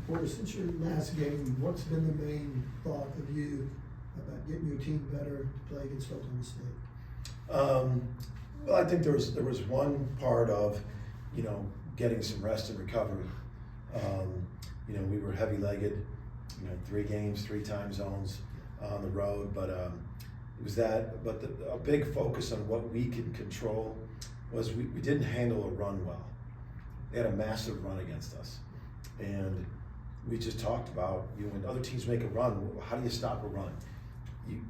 Porter, since your last game, what's been the main thought of you about getting your team better to play against Oklahoma State? Well, I think there was one part of, getting some rest and recovery. We were heavy-legged, 3 games, 3 time zones on the road, but it was that. But a big focus on what we could control was we didn't handle a run well. They had a massive run against us, and we just talked about, when other teams make a run, how do you stop a run?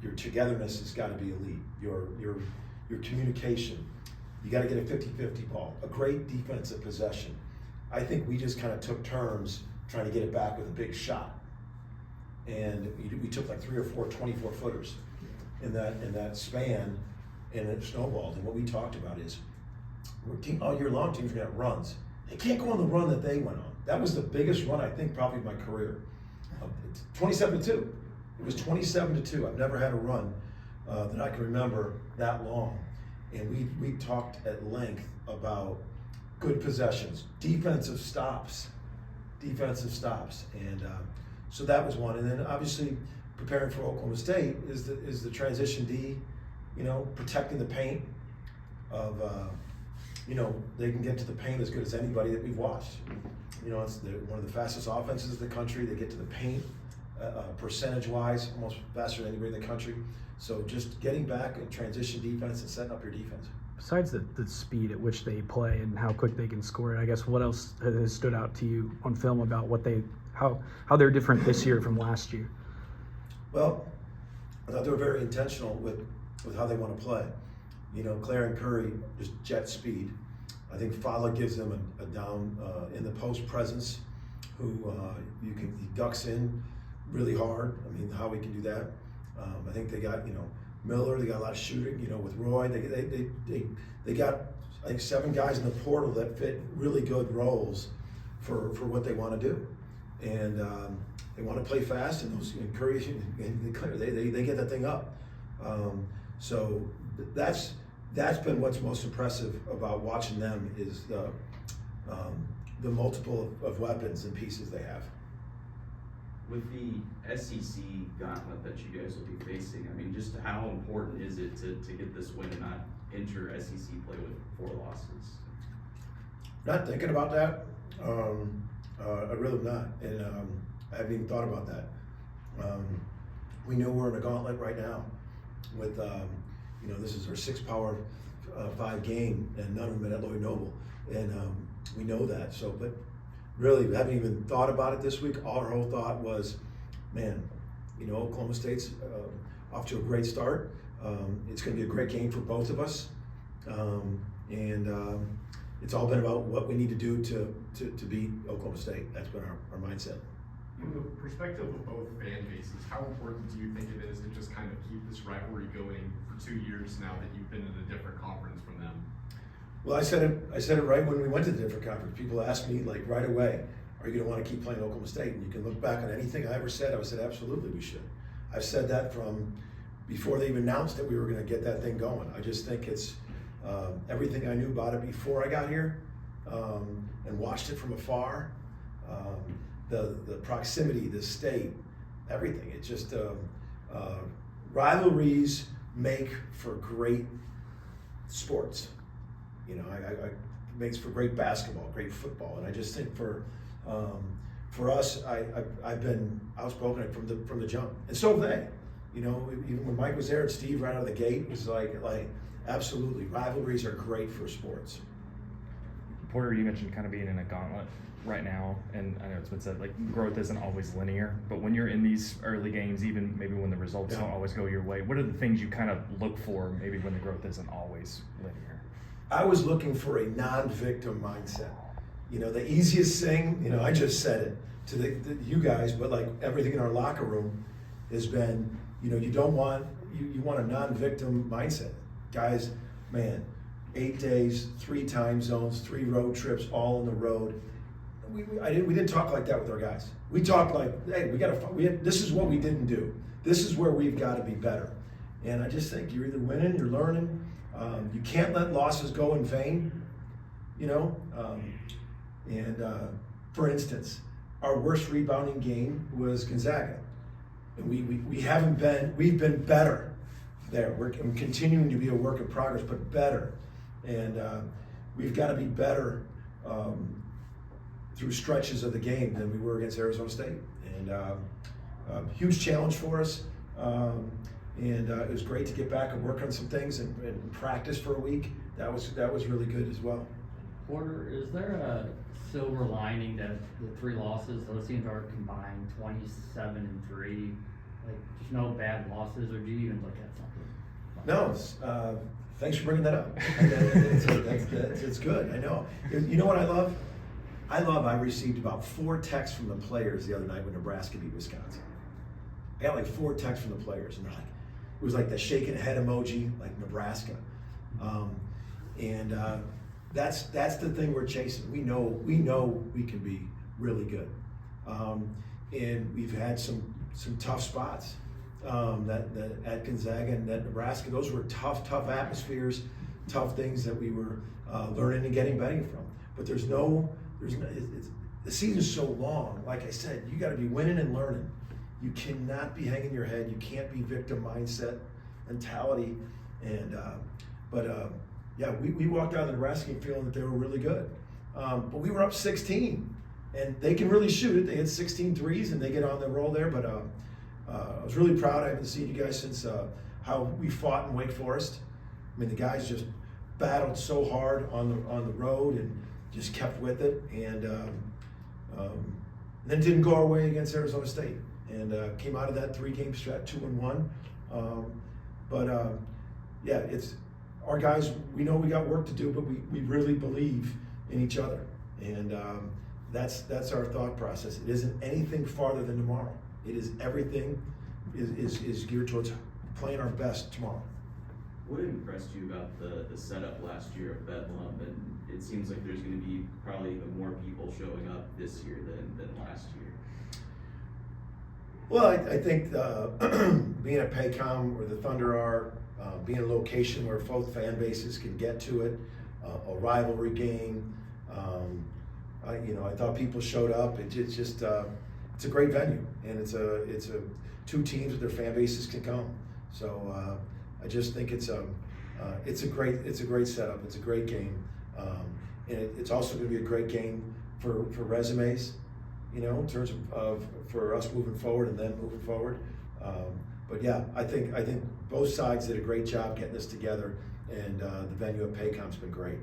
Your togetherness has got to be elite. Your communication, you got to get a 50-50 ball, a great defensive possession. I think we just kind of took turns trying to get it back with a big shot, and we took like 3 or 4 24-footers in that span, and it snowballed. And what we talked about is, all year long teams are going to have runs. They can't go on the run that they went on. That was the biggest run, I think, probably of my career. 27-2. It was 27-2. I've never had a run that I can remember that long. And we talked at length about good possessions, defensive stops. And so that was one. And then obviously preparing for Oklahoma State is the transition D, protecting the paint of, they can get to the paint as good as anybody that we've watched. It's one of the fastest offenses in the country. They get to the paint percentage-wise almost faster than anybody in the country. So just getting back and transition defense and setting up your defense. Besides the speed at which they play and how quick they can score it, I guess what else has stood out to you on film about how they're different this year from last year? Well, I thought they were very intentional with how they want to play. Claire and Curry, just jet speed. I think Fala gives them a down in the post presence, who he ducks in really hard. I mean, how we can do that. I think they got Miller. They got a lot of shooting. With Roy, they got I think 7 guys in the portal that fit really good roles for what they want to do, and they want to play fast. And Curry and Claire, they get that thing up. So that's been what's most impressive about watching them is the multiple of weapons and pieces they have. With the SEC gauntlet that you guys will be facing, I mean, just how important is it to get this win and not enter SEC play with 4 losses? Not thinking about that. I really am not, and I haven't even thought about that. We know we're in a gauntlet right now with, this is our 6th Power 5 game, and none of them at Lloyd Noble, and we know that. So, but really, we haven't even thought about it this week. Our whole thought was, man, Oklahoma State's off to a great start. It's going to be a great game for both of us, and it's all been about what we need to do to beat Oklahoma State. That's been our mindset. From the perspective of both fan bases, how important do you think it is to just kind of keep this rivalry going for 2 years now that you've been in a different conference from them? Well, I said it right when we went to the different conference. People asked me like right away, "Are you going to want to keep playing Oklahoma State?" And you can look back on anything I ever said. I said absolutely we should. I've said that from before they even announced that we were going to get that thing going. I just think it's everything I knew about it before I got here and watched it from afar. The proximity, the state, everything. It's just rivalries make for great sports. I makes for great basketball, great football, and I just think for us, I've been outspoken from the jump, and so have they. Even when Mike was there and Steve right out of the gate, it was like absolutely, rivalries are great for sports. Porter, you mentioned kind of being in a gauntlet right now, and I know it's been said, growth isn't always linear, but when you're in these early games, even maybe when the results don't always go your way, what are the things you kind of look for maybe when the growth isn't always linear? I was looking for a non-victim mindset. The easiest thing, I just said it to you guys, but everything in our locker room has been, you don't want, you want a non-victim mindset. Guys, man, 8 days, 3 time zones, 3 road trips, all on the road. We didn't talk like that with our guys. We talked like, hey, this is what we didn't do. This is where we've got to be better. And I just think you're either winning, you're learning. You can't let losses go in vain, for instance, our worst rebounding game was Gonzaga. And we've been better there. We're continuing to be a work in progress, but better. And we've got to be better through stretches of the game than we were against Arizona State. And huge challenge for us. And it was great to get back and work on some things and practice for a week. That was really good as well. Porter, is there a silver lining that the 3 losses, those teams are combined 27-3? Like, just no bad losses, or do you even look at something? No, thanks for bringing that up. It's good. I know. You know what I love? I received about 4 texts from the players the other night when Nebraska beat Wisconsin. I got like 4 texts from the players, and they're like, it was like the shaking head emoji, like Nebraska. That's the thing we're chasing. We know we can be really good, and we've had some tough spots. That at Gonzaga and at Nebraska, those were tough atmospheres, tough things that we were learning and getting better from. But the season's so long. Like I said, you got to be winning and learning. You cannot be hanging your head. You can't be victim mindset mentality. And yeah, we walked out of the Nebraska game feeling that they were really good. But we were up 16, and they can really shoot it. They had 16 threes, and they get on the roll there. But I was really proud. I haven't seen you guys since how we fought in Wake Forest. I mean, the guys just battled so hard on the road and just kept with it. And then didn't go our way against Arizona State, and came out of that 3-game stretch 2-1. Yeah, it's our guys. We know we got work to do, but we really believe in each other, and that's our thought process. It isn't anything farther than tomorrow. It is everything is geared towards playing our best tomorrow. What impressed you about the setup last year of Bedlam? And it seems like there's going to be probably even more people showing up this year than last year. Well, I think being at Paycom, where the Thunder are, being a location where both fan bases can get to it, a rivalry game. I thought people showed up. It's just it's a great venue, and it's a 2 teams with their fan bases can come. So I just think it's a great setup. It's a great game, and it's also going to be a great game for resumes. In terms of for us moving forward and them moving forward. But yeah, I think both sides did a great job getting this together, and the venue at Paycom's been great.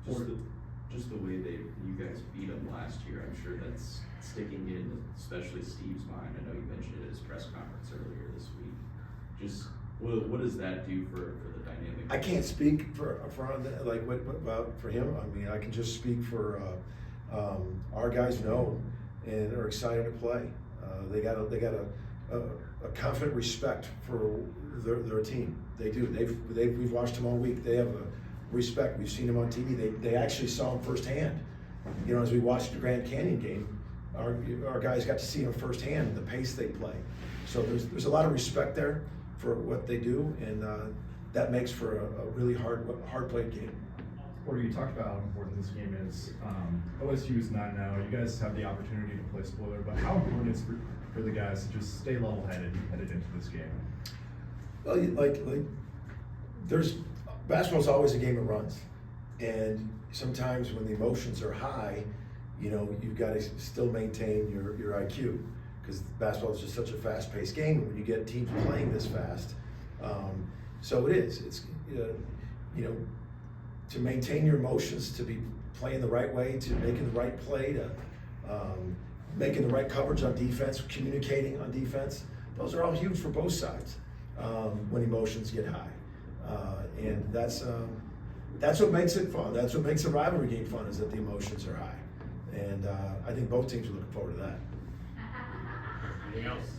Just the way you guys beat them last year, I'm sure that's sticking in, especially Steve's mind. I know you mentioned it at his press conference earlier this week. Just what does that do for the dynamic? I can't speak for like what about for him. I mean, I can just speak for our guys know and are excited to play. They got a confident respect for their team. They do. We've watched them all week. They have a respect. We've seen them on TV. They actually saw them firsthand. As we watched the Grand Canyon game, our guys got to see them firsthand, the pace they play. So there's a lot of respect there for what they do, and that makes for a really hard played game. Porter, you talked about how important this game is. OSU is 9-0. You guys have the opportunity to play spoiler, but how important is for the guys to just stay level-headed headed into this game? Well, like basketball's always a game of runs, and sometimes when the emotions are high, you've got to still maintain your IQ, because basketball is just such a fast-paced game. When you get teams playing this fast, so it is. It's to maintain your emotions, to be playing the right way, to making the right play, to making the right coverage on defense, communicating on defense. Those are all huge for both sides when emotions get high. And that's what makes it fun. That's what makes a rivalry game fun, is that the emotions are high. And I think both teams are looking forward to that. Anything else?